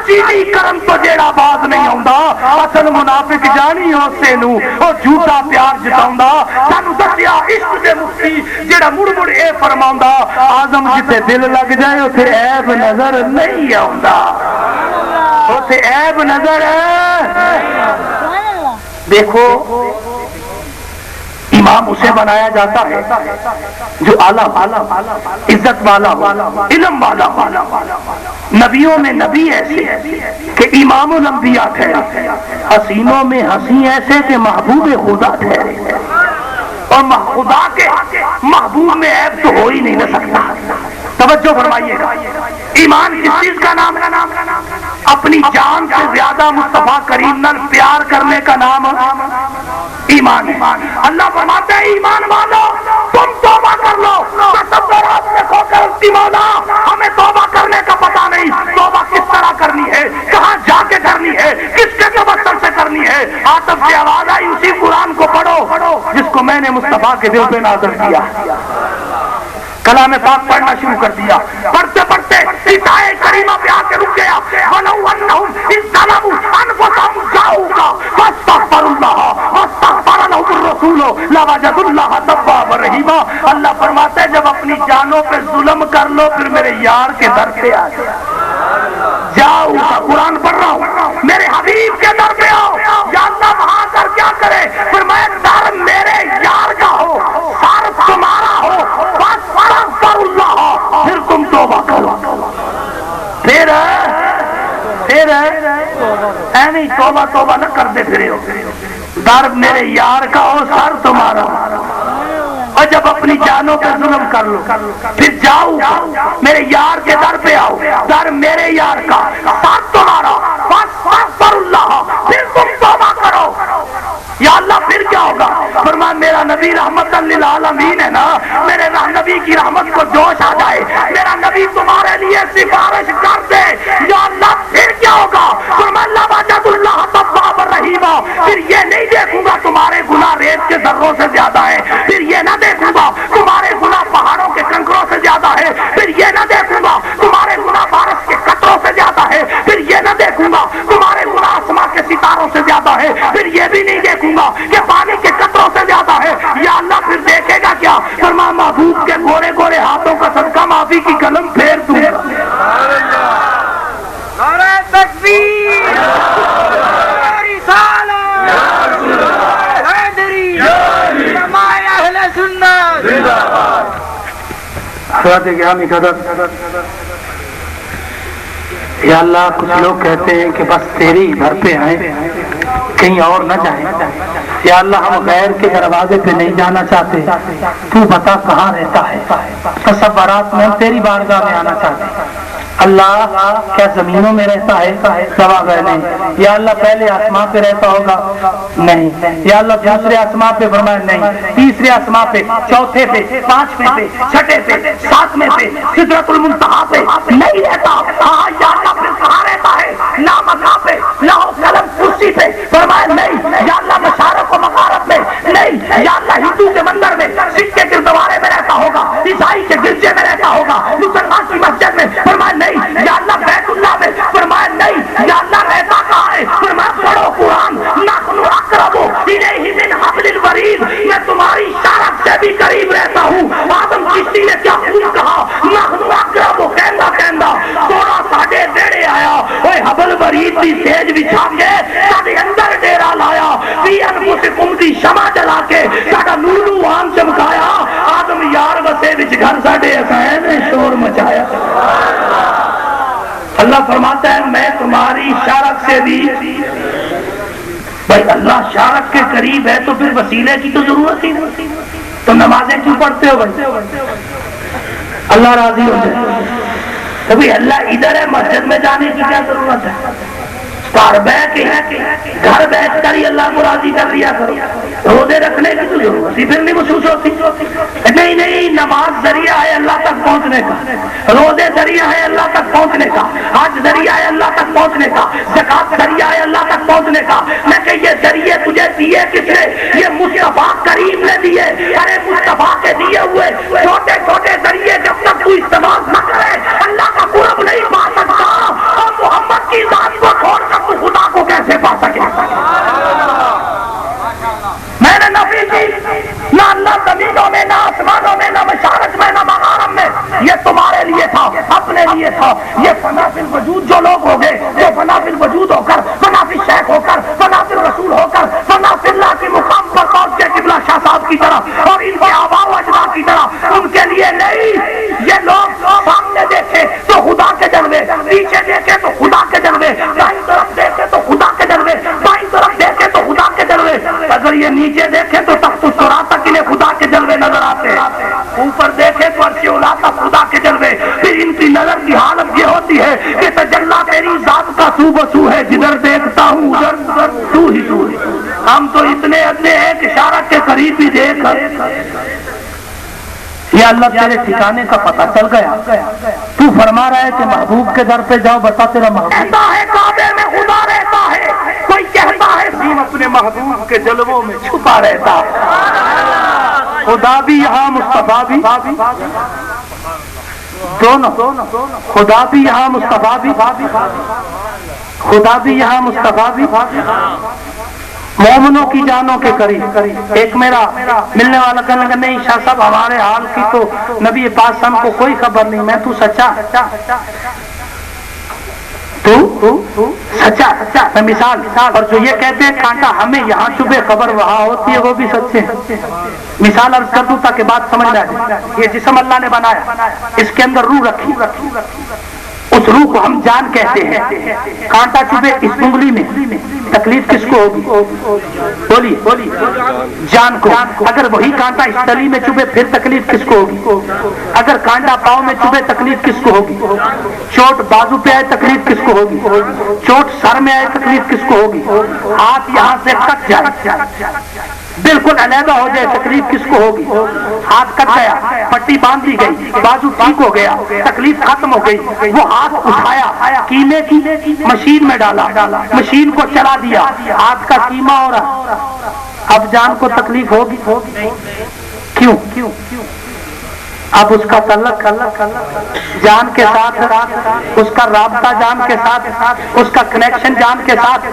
چینی کرن تو جیڑا باز نہیں آوندا اصل منافق جانی اسے نو او جھوٹا پیار جتاوندا سانو دسیا عشق دے مفتی جیڑا مڑ مڑ اے فرماوندا آدم جتے دل لگ جائے اوتھے عیب نظر نہیں آوندا اوتھے عیب نظر دیکھو امام اسے بنایا جاتا ہے جو اعلیٰ عزت والا علم والا نبیوں میں نبی ایسے کہ امام الانبیاء ٹھہرے حسینوں میں حسین ایسے کہ محبوب خدا ٹھہرے اور خدا کے محبوب میں عیب تو ہو ہی نہیں نہ سکتا توجہ فرمائیے گا ایمان کس چیز کا نام ہے اپنی جان سے زیادہ مصطفیٰ کریم نال پیار کرنے کا نام ایمان ہے اللہ فرماتے ہیں ایمان والو تم توبہ کر لو تصورات میں کھو کر اس کی مولا ہمیں توبہ کرنے کا پتہ نہیں توبہ کس طرح کرنی ہے کہاں جا کے کرنی ہے کس کے توسل سے کرنی ہے آتف کی آواز آئی اسی قرآن کو پڑھو جس کو میں نے مصطفیٰ کے دل پہ نازل کیا کلام پاک پڑھنا شروع کر دیا پڑھتے پڑھتے ستائے کریمہ پہ آ کے رک گیا وَلَوْ أَنَّهُمْ إِذْ ظَلَمُوا أَنفُسَهُمْ جَاءُوكَ فَاسْتَغْفَرُوا اللَّهَ وَاسْتَغْفَرَ لَهُمُ الرَّسُولُ لَوَجَدُوا اللَّهَ تَوَّابًا رَحِيمًا اللہ فرماتا ہے جب اپنی جانوں پہ ظلم کر لو پھر میرے یار کے در پہ آ جاؤ قرآن پڑھ رہا ہوں میرے حبیب کے در پہ آؤ یا اللہ وہاں کر کیا کرے فرمایا در میرے یار کا ہو سر تمہارا ہو پھر تم توبہ کرو پھر ایویں توبہ نہ کرتے پھرے ہو در میرے یار کا ہو سر تمہارا اور جب اپنی جانوں پہ ظلم کر لو پھر جاؤ میرے یار کے در پہ آؤ در میرے یار کا سر تمہارا فاستغفر اللہ پھر تم توبہ کرو یا اللہ پھر کیا ہوگا فرمایا میرا نبی رحمت للعالمین ہے نا میرے نبی کی رحمت کو جوش آ جائے میرا نبی تمہارے لیے سفارش کر دے یا اللہ پھر کیا ہوگا فرمایا لَوَجَدُوا اللَّهَ تَوَّابًا رَحِيمًا پھر یہ نہیں دیکھوں گا تمہارے گناہ ریت کے ذروں سے زیادہ ہے پھر یہ نہ دیکھوں گا تمہارے گناہ پہاڑوں کے کنکروں سے زیادہ ہے پھر یہ نہ دیکھوں گا تمہارے گناہ بارش کے قطروں سے زیادہ ہے پھر یہ نہ دیکھوں گا تمہارے گناہ آسمان کے ستاروں سے زیادہ ہے پھر یہ بھی نہیں دیکھوں گا کہ پانی کے قطروں سے زیادہ ہے یا اللہ پھر دیکھے گا کیا فرمایا محبوب کے گورے گورے ہاتھوں کا صدقہ معافی کی قلم پھیر دوں گا نعرہ تکبیر رسالت حیدری فرمایا اہل سنت حضرت گرامی قدر یا اللہ کچھ لوگ کہتے ہیں کہ بس تیری گھر پہ آئیں کہیں اور نہ جائیں یا اللہ ہم غیر کے دروازے پہ نہیں جانا چاہتے تو بتا کہاں رہتا ہے تصورات میں تیری بارگاہ میں آنا چاہتے اللہ کیا زمینوں میں رہتا ہے جواب ہے نہیں یا اللہ پہلے آسمان پہ رہتا ہوگا نہیں یا اللہ دوسرے آسمان پہ فرمایا نہیں تیسرے آسمان پہ چوتھے پہ پانچویں پہ چھٹے پہ ساتویں پہ سدرۃ المنتہا پہ نہیں رہتا ہاں یا اللہ پھر کہاں رہتا ہے لا مکان پہ لا قلم کرسی پہ فرمایا نہیں یا اللہ مشارق و مغارب میں نہیں یا اللہ ہندو کے مندر میں سکھ کے گردوارے میں رہتا ہوگا عیسائی کے گرجے میں رہتا ہوگا مسلمان کی مسجد میں فرمایا نہیں یا اللہ بیت اللہ میں فرمایا نہیں یا اللہ رہتا کہاں ہے فرمایا پڑھو قرآن نحن اقرب الیہ من حبل الورید میں تمہاری شرف سے بھی قریب رہتا ہوں آدم کشتی نے کیا خوب کہا نحن اقرب کہندا سونا ساڈے ڈیڑے آیا اوے حبل ورید دی سیج بچھا کے ساڈے اندر ڈیرا لایا فی انفسکم دی شمع جلا کے ساڈا نور وان چمکایا آدم یار وسے وچ گھر ساڈے اسائیں نے شور مچایا اللہ فرماتا ہے میں تمہاری شارک سے بھی بھائی اللہ شارک کے قریب ہے تو پھر وسیلے کی تو ضرورت ہی نہیں تو نمازیں کیوں پڑھتے ہو بھائی اللہ راضی ہو جائے کبھی اللہ ادھر ہے مسجد میں جانے کی کیا ضرورت ہے گھر بیٹھ کر ہی اللہ کو راضی کر لیا کرو روزے رکھنے کی تو ضرورت ہی پھر نہیں محسوس ہوتی نہیں نماز ذریعہ ہے اللہ تک پہنچنے کا روزے ذریعہ ہے اللہ تک پہنچنے کا حج ذریعہ ہے اللہ تک پہنچنے کا زکات ذریعہ ہے اللہ تک پہنچنے کا میں کہ یہ ذریعے تجھے دیے کس نے یہ مصطفیٰ کریم نے دیے ارے مصطفیٰ کے دیے ہوئے چھوٹے چھوٹے ذریعے جب تک تو استعمال نہ کرے اللہ کا قرب نہیں پا سکتا اور محمد کی تمہارے لیے تھا، اپنے لیے تھا. یہ فنا فی الوجود جو لوگ ہو گئے، جو فنا فی الوجود ہو کر، فنا فی الشیخ ہو کر، فنا فی الرسول ہو کر، فنا فی اللہ کے مقام پر پہنچ کے قبلہ شاہ صاحب کی طرح اور ان کے آباء و اجداد کی طرح، ان کے لیے نہیں. یہ لوگ سامنے دیکھے تو خدا کے جلوے، پیچھے دیکھے تو خدا کے جلوے، دائیں طرف دیکھے تو خدا کے جلوے، بائیں طرف دیکھے تو خدا کے جلوے. اگر یہ نیچے دیکھے تو تخت الصراط تک انہیں خدا کے جلوے نظر آتے ہیں، اوپر دیکھے تو عرش اولی تک خدا کے جلوے. پھر ان کی نظر کی حالت یہ ہوتی ہے کہ تجلی تیری ذات کا سو بسو ہے، جدھر دیکھتا ہوں ادھر تو ہی تو ہے. ہم تو اتنے ادھے ہیں کہ اشارہ کے قریب ہی دیکھ. یہ اللہ تیرے ٹھکانے کا پتہ چل گیا. تو فرما رہا ہے کہ محبوب کے در پہ جاؤ، بتا تیرا محبوب رہتا ہے، کعبے میں خدا رہتا ہے. کوئی کہتا ہے سیم اپنے محبوب کے جلووں میں چھپا رہتا ہے. خدا بھی یہاں مصطفیٰ بھی دونوں، خدا بھی یہاں مصطفیٰ بھی، خدا بھی یہاں مصطفیٰ بھی، مومنوں کی جانوں کے قریب. ایک میرا ملنے والا کہنے لگا نہیں شاہ صاحب ہمارے حال کی تو نبی پاک ہم کو کوئی خبر نہیں. میں تو سچا سچا میں مثال، اور جو یہ کہتے ہیں کانٹا ہمیں یہاں چبھے خبر وہاں ہوتی ہے وہ بھی سچے ہیں. مثال عرض کر دوں تاکہ بات سمجھ آ جائے. یہ جسم اللہ نے بنایا، اس کے اندر روح رکھی، اس روح کو ہم جان کہتے ہیں. کانٹا چبھے اس انگلی میں، تکلیف کس کو ہوگی؟ بولی جان کو. اگر وہی کانٹا اس تلی میں چبھے پھر تکلیف کس کو ہوگی؟ اگر کانٹا پاؤں میں چبھے تکلیف کس کو ہوگی؟ چوٹ بازو پہ آئے تکلیف کس کو ہوگی؟ چوٹ سر میں آئے تکلیف کس کو ہوگی؟ ہاتھ یہاں سے کٹ جائے، بالکل علیحدہ ہو جائے تکلیف کس کو ہوگی؟ ہاتھ کٹ گیا، پٹی باندھ دی گئی، بازو ٹھیک ہو گیا، تکلیف ختم ہو گئی. وہ ہاتھ اٹھایا، کیمے کی مشین میں ڈالا، مشین کو چلا دیا، ہاتھ کا کیما ہو رہا. اب جان کو تکلیف ہوگی؟ کیوں؟ اب اس کا تعلق جان کے ساتھ، اس کا رابطہ جان کے ساتھ، اس کا کنیکشن جان کے ساتھ.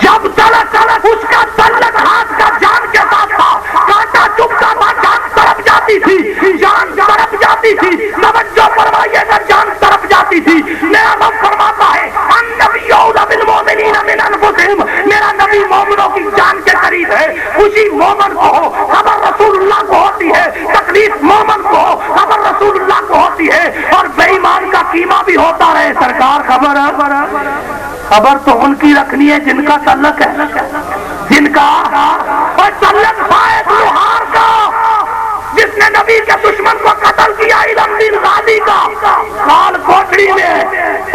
جب تلک اس کا تعلق ہاتھ کا جان کے ساتھ تھا، کانٹا چبھتا تھا، جان طرف جاتی تھی، جان طرف جاتی تھی. توجہ فرمائیے گا، جان طرف جاتی تھی. میرا رب فرماتا ہے النبی اولی بالمؤمنین من انفسہم، میرا نبی مومنوں کی جان کے قریب ہے. خوشی مومن کو ہو، خبر رسول اللہ کو ہوتی ہے. تکلیف مومن کو ہو، خبر رسول اللہ کو ہوتی ہے. اور بے ایمان کا قیمہ بھی ہوتا رہے. سرکار خبر تو ان کی رکھنی ہے جن کا تعلق ہے، جن کا تعلق فائد لوہار کا، جس نے نبی کے دشمن کو قتل کیا، علم دین غازی کا. کال کوٹڑی میں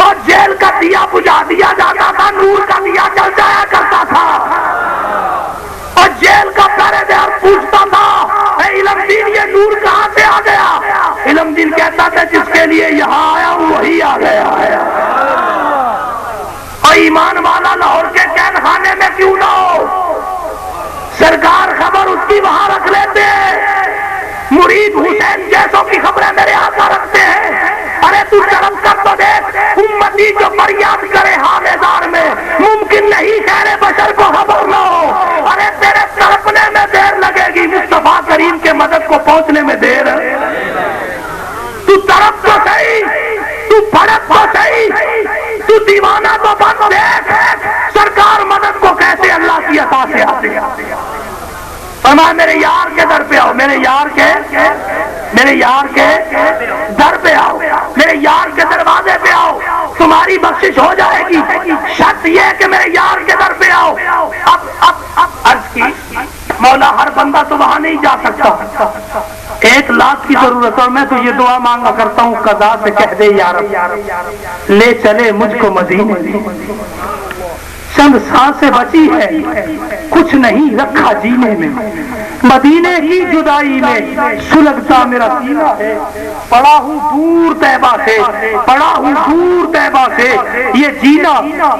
اور جیل کا دیا بجھا دیا جاتا تھا، نور کا دیا جل جایا کرتا تھا. اور جیل کا پہرے دار پوچھتا تھا اے علم دین یہ نور کہاں سے آ گیا؟ علم دین کہتا تھا جس کے لیے یہاں آیا ہوں وہی آ گیا ہے. اور ایمان والا لاہور کے قید خانے میں کیوں نہ ہو، سرکار خبر اس کی وہاں رکھ لیتے ہیں. مرید حسین جیسوں کی خبریں میرے آقا رکھتے ہیں. ارے تو شرم کر تو دیکھ، امتی جو فریاد کرے حامیدار میں، ممکن نہیں خیر بشر کو خبر نہ ہو. ارے تیرے تڑپنے میں دیر لگے گی، مصطفیٰ کریم کے مدد کو پہنچنے میں دیر ہے. تو تڑپ تو صحیح، تو بھڑک تو صحیح، تو دیوانہ تو بن دیکھ سرکار مدد کو کیسے اللہ کی عطا سے آتے ہیں. فرمایا میرے یار کے در پہ آؤ، میرے یار کے در پہ آؤ، میرے یار کے دروازے پہ آؤ، تمہاری بخشش ہو جائے گی. شرط یہ ہے کہ میرے یار کے در پہ آؤ. اب عرض کی مولا ہر بندہ تو وہاں نہیں جا سکتا، 1 لاکھ کی ضرورت. اور میں تو یہ دعا مانگا کرتا ہوں قضا سے کہہ دے یا رب لے چلے مجھ کو مدینے. چند سانسیں بچی ہے، کچھ نہیں رکھا جینے میں، مدینے کی جدائی میں سلگتا میرا سینہ ہے. پڑا ہوں دور طیبہ سے، پڑا ہوں دور طیبہ سے، یہ جینا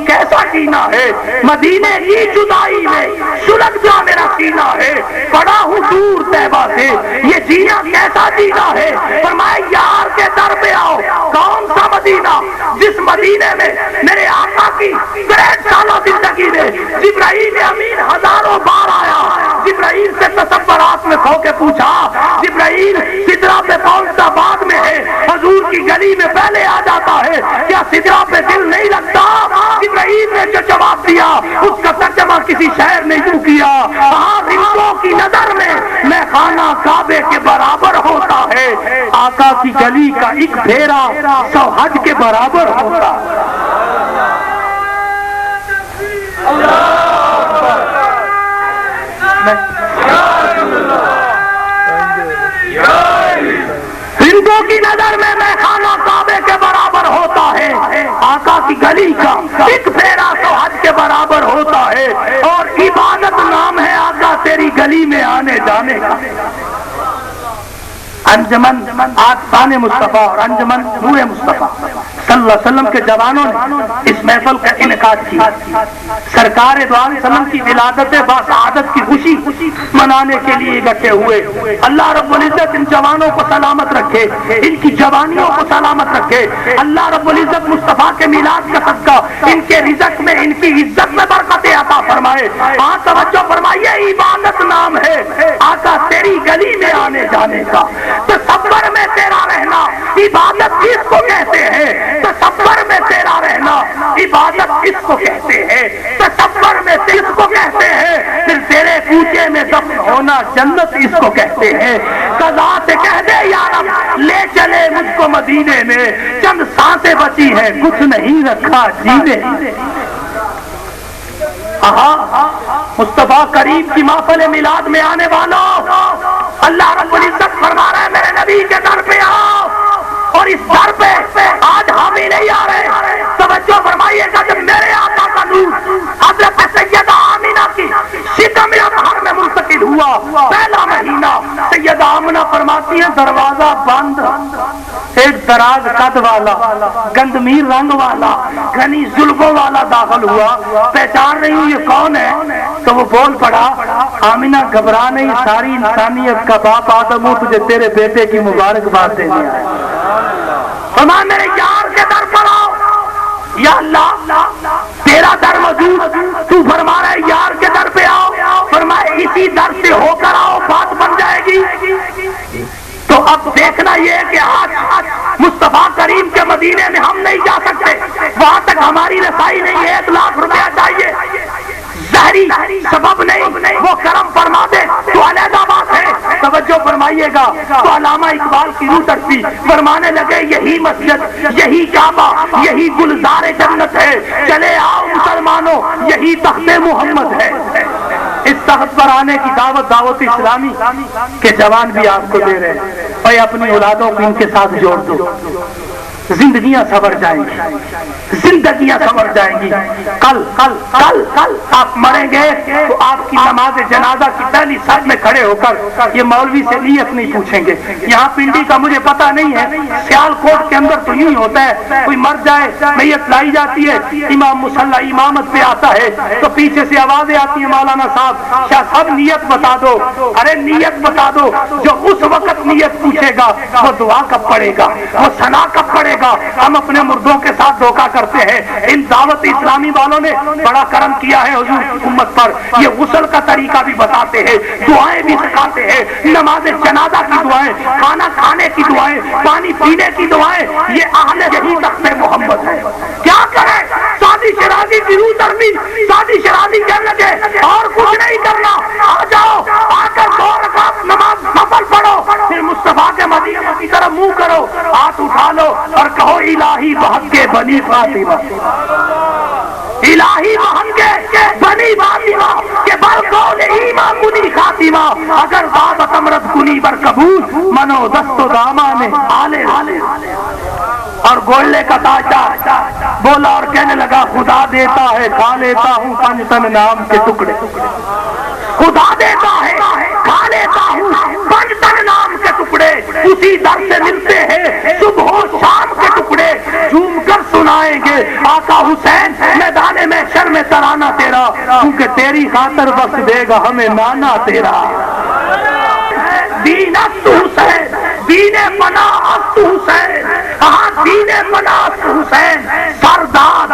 کیسا جینا ہے. مدینے کی جدائی میں سلگتا میرا سینہ ہے. پڑا ہوں دور طیبہ سے، یہ جینا کیسا جینا ہے. فرمایا یار کے در پہ آؤ. کون سا مدینہ؟ جس مدینے میں میرے آقا کی 63 سالوں زندگی میں جبرائیل امین ہزاروں بار آیا. جبرائیل سے تصورات میں کھو کے پوچھا، جبرائیل سدرہ پہ پہنچتا بعد میں ہے، حضور کی گلی میں پہلے آ جاتا ہے، کیا سدرہ پہ دل نہیں لگتا؟ جبرائیل نے جو جواب دیا اس کا ترجمہ کسی شاعر نے یوں کیا، ہاں رندوں کی نظر میں خانہ کعبے کے برابر ہوتا ہے، آقا کی گلی کا ایک پھیرا 100 حج کے برابر ہوتا ہے۔ ہندوں کی نظر میں خانہ کعبے کے برابر ہوتا ہے، آقا کی گلی کا ایک پھیرا 100 حج کے برابر ہوتا ہے، اور عبادت نام ہے آقا تیری گلی میں آنے جانے کا۔ انجمن آستان مصطفیٰ اور انجمن نور مصطفیٰ صلی اللہ علیہ وسلم کے جوانوں نے اس محفل کا انعقاد کیا، سرکار دو عالم وسلم کی ولادت باسعادت کی خوشی منانے کے لیے اکٹھے ہوئے۔ اللہ رب العزت ان جوانوں کو سلامت رکھے، ان کی جوانیوں کو سلامت رکھے، اللہ رب العزت مصطفیٰ کے میلاد کا صدقہ ان کے رزق میں، ان کی عزت میں برکت عطا فرمائے۔ ہاں توجہ فرمائیے، عبادت نام ہے آقا تیری گلی میں آنے جانے کا، تصور میں تیرا رہنا عبادت کس کو کہتے ہیں؟ تصور میں تیرا رہنا عبادت کس کو کہتے ہیں؟ تصور میں کس کو کہتے ہیں؟ پھر تیرے کوچے میں دفن ہونا جنت اس کو کہتے ہیں۔ قضا سے کہہ دے یا رب لے چلے مجھ کو مدینے میں، چند سانسیں بچی ہیں کچھ نہیں رکھا جینے۔ مصطفیٰ کریم کی محفل میلاد میں آنے والوں، اللہ رب العزت فرما رہا ہے میرے نبی کے در پہ آؤ، اور اس در پہ آج حامی نہیں آ رہے، توجہ فرمائیے گا، جب میرے آقا کا نور حضرت سیدہ آمینہ کی شکم اطہر میں منتقل ہوا، پہلا مہینہ سیدہ آمینہ فرماتی ہیں دروازہ بند، ایک دراز قد والا، گندمیر رنگ والا، گھنی زلفوں والا داخل ہوا، پہچان رہی ہوں یہ کون ہے؟ تو وہ بول پڑا، آمینہ گھبرا نہیں، ساری انسانیت کا باپ آدم ہوں، تجھے تیرے بیٹے کی مبارکباد دینے آئے۔ فرمایا میرے یار کے در پر آؤ، یا اللہ تیرا در موجود، تو فرما رہا ہے یار کے در پہ آؤ، فرمایا اسی در سے ہو کر آؤ بات بن جائے گی۔ تو اب دیکھنا یہ ہے کہ آج مصطفیٰ کریم کے مدینے میں ہم نہیں جا سکتے، وہاں تک ہماری رسائی نہیں ہے، 1 لاکھ روپیہ چاہیے، ظاہری سبب نہیں، وہ کرم فرما دے تو علیحدہ بات ہے۔ توجہ فرمائیے گا، تو علامہ اقبال کی روح ترسی فرمانے لگے یہی مسجد، یہی کعبہ، یہی گلزار جنت ہے، چلے آؤ مسلمانوں یہی تخت محمد ہے۔ اس تخت پر آنے کی دعوت اسلامی کے جوان بھی آپ کو دے رہے ہیں، اور اپنی اولادوں کو ان کے ساتھ جوڑ دو، زندگیاں سنور جائیں گی، زندگیاں سنور جائیں گی۔ کل آپ مریں گے تو آپ کی نماز جنازہ کی پہلی صف میں کھڑے ہو کر یہ مولوی سے نیت نہیں پوچھیں گے۔ یہاں پنڈی کا مجھے پتہ نہیں ہے، سیال کوٹ کے اندر تو یوں ہی ہوتا ہے، کوئی مر جائے میت لائی جاتی ہے، امام مصلی امامت پہ آتا ہے تو پیچھے سے آوازیں آتی ہیں مولانا صاحب شاہ صاحب نیت بتا دو، ارے نیت بتا دو، جو اس وقت نیت پوچھے گا وہ دعا کب پڑے گا، وہ ثنا کب پڑے گا؟ ہم اپنے مردوں کے ساتھ دھوکہ کرتے ہیں۔ ان دعوت اسلامی والوں نے بڑا کرم کیا ہے حضور کی امت پر، یہ غسل کا طریقہ بھی بتاتے ہیں، دعائیں بھی سکھاتے ہیں، نماز جنازہ کی دعائیں، کھانا کھانے کی دعائیں، پانی پینے کی دعائیں، یہ اہل یہی تخت محمد ہے۔ کیا کریں؟ شادی شرازی کی روح ترمی، شادی شرازی کہنے لگے اور کچھ نہیں کرنا، آ جاؤ آ کر 2 رکعت نماز نفل پڑھو، پھر مصطفیٰ کے مدینے کی طرف منہ کرو، ہاتھ اٹھا لو اور کہو الہی بہن کے بنی فاطمہ، الہی بہن کے بنی فاطمہ کے برقول ایمان کنی خاتمہ، اگر بابت امرت کنی بر قبول منو دست و دامان آلے اور گولے کا تاجدار بولا اور کہنے لگا خدا دیتا ہے کھا لیتا ہوں پنجتن نام کے ٹکڑے، خدا دیتا ہے کھا لیتا ہوں پنجتن نام کے ٹکڑے، اسی در سے ملتے ہیں صبح و شام کے ٹکڑے، جھوم کر سنائیں گے آقا حسین میدان محشر میں ترانہ تیرا، کیونکہ تیری خاطر بخش دے گا ہمیں نانا تیرا۔ دین است حسین، دین پناہ است حسین، ہاں دین پناہ است حسین، سردار